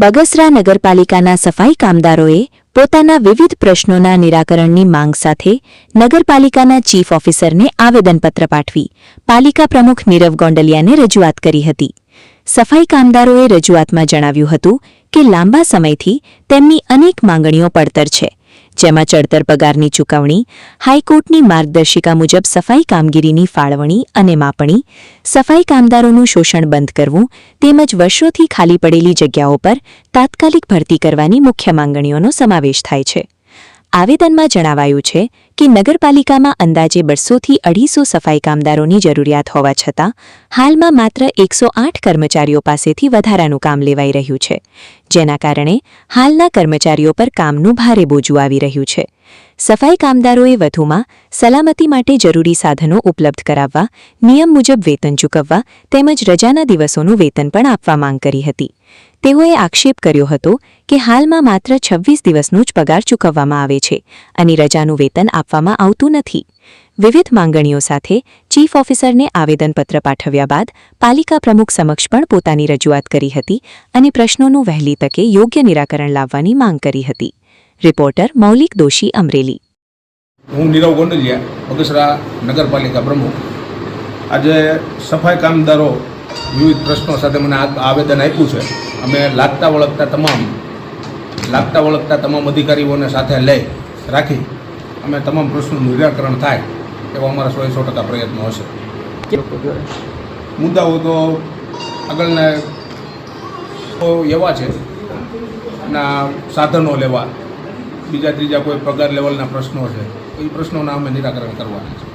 બગસરા નગરપાલિકાના સફાઈ કામદારોએ પોતાના વિવિધ પ્રશ્નોના નિરાકરણની માંગ સાથે નગરપાલિકાના ચીફ ઓફિસરને આવેદનપત્ર પાઠવી પાલિકા પ્રમુખ નીરવ ગોંડલિયાને રજૂઆત કરી હતી। સફાઈ કામદારોએ રજૂઆતમાં જણાવ્યું હતું કે લાંબા સમયથી તેમની અનેક માંગણીઓ પડતર છે, જેમાં ચડતર પગારની ચૂકવણી, હાઈકોર્ટની માર્ગદર્શિકા મુજબ સફાઈ કામગીરીની ફાળવણી અને માપણી, સફાઈ કામદારોનું શોષણ બંધ કરવું તેમજ વર્ષોથી ખાલી પડેલી જગ્યાઓ પર તાત્કાલિક ભરતી કરવાની મુખ્ય માંગણીઓનો સમાવેશ થાય છે। આવેદનમાં જણાવાયું છે કે નગરપાલિકામાં અંદાજે 200થી 250 સફાઈ કામદારોની જરૂરિયાત હોવા છતાં હાલમાં માત્ર 108 કર્મચારીઓ પાસેથી વધારાનું કામ લેવાઈ રહ્યું છે, જેના કારણે હાલના કર્મચારીઓ પર કામનું ભારે બોજું આવી રહ્યું છે। સફાઈ કામદારોએ વધુમાં સલામતી માટે જરૂરી સાધનો ઉપલબ્ધ કરાવવા, નિયમ મુજબ વેતન ચૂકવવા તેમજ રજાના દિવસોનું વેતન પણ આપવા માંગ કરી હતી। તેઓએ આક્ષેપ કર્યો હતો કે હાલમાં માત્ર 26 દિવસનો જ પગાર ચૂકવવામાં આવે છે અને રજાનું વેતન આપવામાં આવતું નથી। વિવિધ માંગણીઓ સાથે ચીફ ઓફિસરને આવેદનપત્ર પાઠવ્યા બાદ પાલિકા પ્રમુખ સમક્ષ પણ પોતાની રજૂઆત કરી હતી અને પ્રશ્નોનું વહેલી તકે યોગ્ય નિરાકરણ લાવવાની માંગ કરી હતી। રિપોર્ટર મૌલિક દોશી, અમરેલી। હું નીરવ ગોંડલિયા, બગસરા નગરપાલિકા પ્રમુખ। આજે સફાઈ કામદારો વિવિધ પ્રશ્નો સાથે મને આવેદન આપ્યું છે। અમે લાગતા વળગતા તમામ અધિકારીઓને સાથે લઈ રાખી અમે તમામ પ્રશ્નોનું નિરાકરણ થાય એવા અમારા 100% પ્રયત્નો હશે। મુદ્દાઓ તો આગળના એવા છે ના સાધનો લેવા, બીજા ત્રીજા કોઈ પગાર લેવલના પ્રશ્નો છે, એ પ્રશ્નોના અમે નિરાકરણ કરવાના છે।